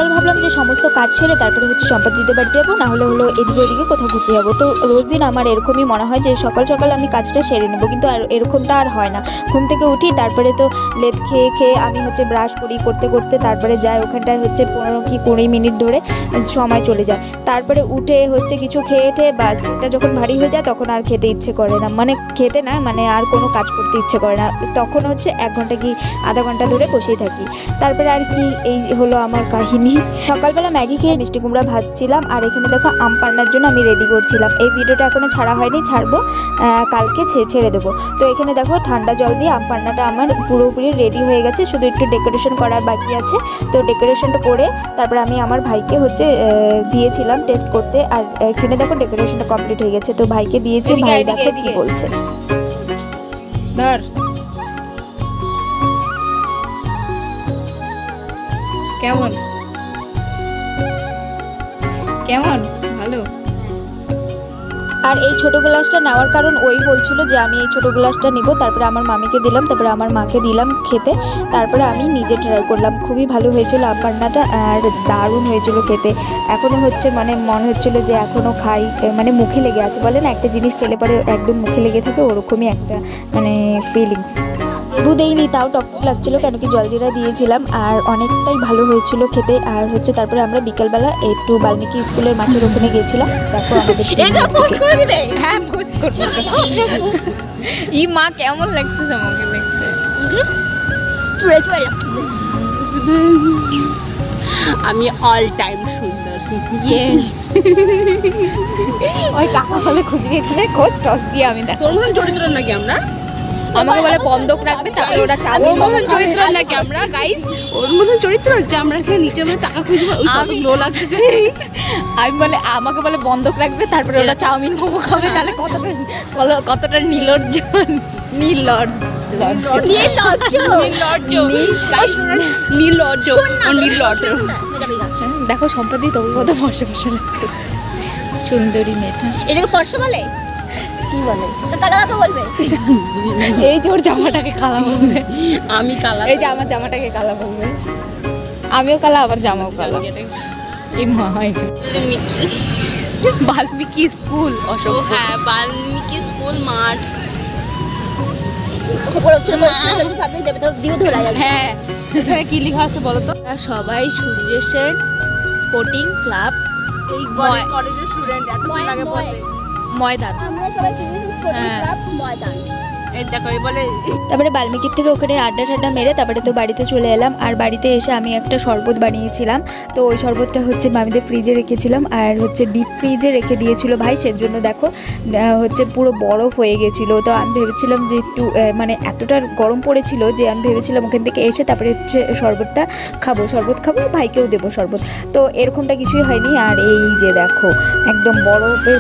সকাল ভাবলাম যে সমস্ত কাজ সেরে তারপরে হচ্ছে চম্পা দিদির বাড়িতে যাবো, না হলে হলো এদিকে ওদিকে কোথাও ঘুরতে যাবো। তো রোজ দিন আমার এরকমই মনে হয় যে সকাল সকাল আমি কাজটা সেরে নেবো, কিন্তু আর এরকমটা আর হয় না। ঘুম থেকে উঠি, তারপরে তো লেদ খেয়ে খেয়ে আমি হচ্ছে ব্রাশ করি, করতে করতে তারপরে যাই ওখানটায় হচ্ছে 15 কি 20 মিনিট ধরে সময় চলে যায়। তারপরে উঠে হচ্ছে কিছু খেয়ে ঠেয়ে বাস পেটটা যখন ভারী হয়ে যায় তখন আর খেতে ইচ্ছে করে না, মানে খেতে না মানে আর কোনো কাজ করতে ইচ্ছে করে না। তখন হচ্ছে 1 ঘন্টা কি আধা ঘন্টা ধরে বসেই থাকি। তারপরে আর কি, এই হলো আমার কাহিনী। সকালবেলা ম্যাগি খেয়ে মিষ্টি কুমড়া ভাজছিলাম, আর এখানে দেখো আম পান্নার জন্য আমি রেডি করছিলাম। এই ভিডিওটা এখনও ছাড়া হয়নি, ছাড়বো কালকে ছেড়ে দেবো। তো এখানে দেখো ঠান্ডা জল দিয়ে আম পান্নাটা আমার পুরোপুরি রেডি হয়ে গেছে, শুধু একটু ডেকোরেশন করার বাকি আছে। তো ডেকোরেশনটা করে তারপরে আমি আমার ভাইকে হচ্ছে দিয়েছিলাম টেস্ট করতে। আর এখানে দেখো ডেকোরেশনটা কমপ্লিট হয়ে গেছে, তো ভাইকে দিয়েছি। ভাই দেখো কি বলছে। ধর কেমন কেমন ভালো। আর এই ছোটো গ্লাসটা নেওয়ার কারণ ওই বলছিল যে আমি এই ছোটো গ্লাসটা নিব, তারপরে আমার মামিকে দিলাম, তারপরে আমার মাকে দিলাম খেতে, তারপরে আমি নিজে ট্রাই করলাম। খুবই ভালো হয়েছিল আম পান্নাটা, আর দারুণ হয়েছিল খেতে। এখনও হচ্ছে মানে মনে হচ্ছিল যে এখনও খাই, মানে মুখে লেগে আছে। বলে না একটা জিনিস খেলে পরে একদম মুখে লেগে থাকে, ওরকমই একটা মানে ফিলিংস। লেবু দেইনি, তাও টকটক লাগছিল, কেন কি জলজিরা দিয়েছিলাম। আর অনেকটাই ভালো হয়েছিল খেতে। আর হচ্ছে তারপরে আমরা বিকেলবেলা একটু বাল্মীকি স্কুলের মাঠের ওখানে গেছিলাম। দেখো আমাদের হ্যাঁ পোস্ট করছো। ই মা কেমন লাগতেছে আমাকে দেখতে। আমি অল টাইম সুন্দর। ওই কাকা বলে খুঁজবি এখানে কোচ টস দিয়ে আমি দেখো। তোর মতন চরিত্র নাকি আমরা? আমাকে বলে বন্ধক রাখবে, তারপরে ওরা চাবি মতন চরিত্র নাকি আমরা গাইস? ওর মতন চরিত্র হচ্ছে আমরা এখানে নিচে বলে টাকা খুঁজবো। আমি লো লাগছে। আমি বলে আমাকে বলে বন্ধক রাখবে, তারপরে ওরা চাউমিন মোমো খাবে। তাহলে কতটা নির্লজ্জ। দেখো সম্পত্তি তোকে কত ফর্সা ফর্সা লাগছে, সুন্দরী মেয়েটা। এটাকে ফর্সা বলে? কি বলে তো কালাকে বলবে? এই যে ওর জামাটাকে কালা বলবে। আমি কালা। এই যে আমার জামাটাকে কালা বলবে। আমিও কালা, আবার জামাও কালা। এই মা বাল্মীকি স্কুল অশোক। হ্যাঁ বাল্মীকি স্কুল মাঠ। হ্যাঁ এখানে কি লেখা আছে বলো তো? সবাই সূর্য সেন স্পোর্টিং ক্লাব এই কলেজের স্টুডেন্ট এত লাগে বলতে। ময়দান। আমরা সবাই ক্লাব ময়দান। এই দেখো এই বলে। তারপরে বাল্মীকির থেকে ওখানে আড্ডা ঠাড্ডা মেরে তারপরে তো বাড়িতে চলে এলাম। আর বাড়িতে এসে আমি একটা শরবত বানিয়েছিলাম। তো ওই শরবতটা হচ্ছে মামিদের ফ্রিজে রেখেছিলাম, আর হচ্ছে ডিপ ফ্রিজে রেখে দিয়েছিল ভাই, সেজন্য দেখো হচ্ছে পুরো বরফ হয়ে গেছিলো। তো আমি ভেবেছিলাম যে একটু মানে এতটা গরম পড়েছিল যে আমি ভেবেছিলাম ওখান থেকে এসে তারপরে হচ্ছে শরবত খাবো, ভাইকেও দেবো শরবত। তো এরকমটা কিছুই হয়নি। আর এই যে দেখো একদম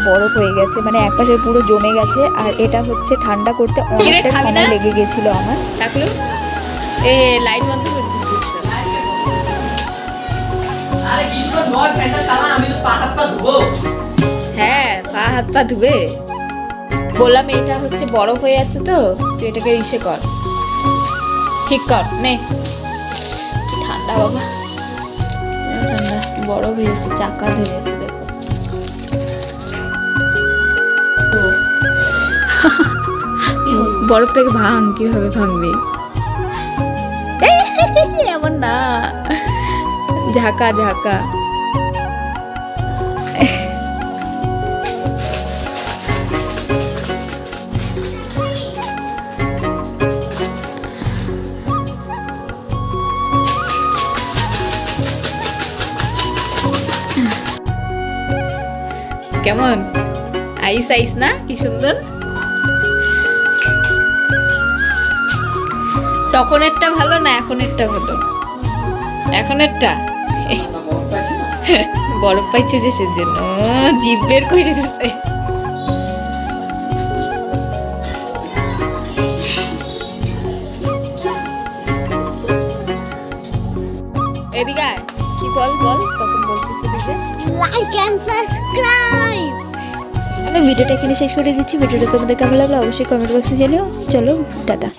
বরফ হয়ে গেছে, মানে একপাশে পুরো জমে গেছে। আর এটা হচ্ছে ঠান্ডা করতে অনেকটা সময় লেগে গেছিল আমার। থাকলো এ লাইট বন্ধ করে দিছিস তো। আরে কিশোর নয় ফ্যানটা চালা, আমি তো পা হাত পা ধুবো। হ্যাঁ পা হাত পা ধুবে। বললাম এটা হচ্ছে বরফ হয়ে আছে, তো তুই এটাকে ইসে কর, ঠিক কর। নে ঠান্ডা বাবা, ঠান্ডা বরফ হয়ে আছে, চাকা ধরে আছে দেখো। বরফটাকে ভাঙ, কিভাবে ভাঙবে? এমন না, ঝাঁকা ঝাঁকা। কেমন আইস আইস না? কি সুন্দর। তখনেরটা ভালো না এখনেরটা ভালো? এখনেরটা বরফ পাইছে যে সেজন্য জিভ বের করে দিচ্ছে। এদিকে কি বল তখন বলতেছে দেখে লাইক এন্ড সাবস্ক্রাইব। আমি ভিডিওটা এখানে শেষ করে দিচ্ছি। ভিডিওটা তোমাদের কেমন লাগলো অবশ্যই কমেন্ট বক্সে জানিও। চলো টাটা।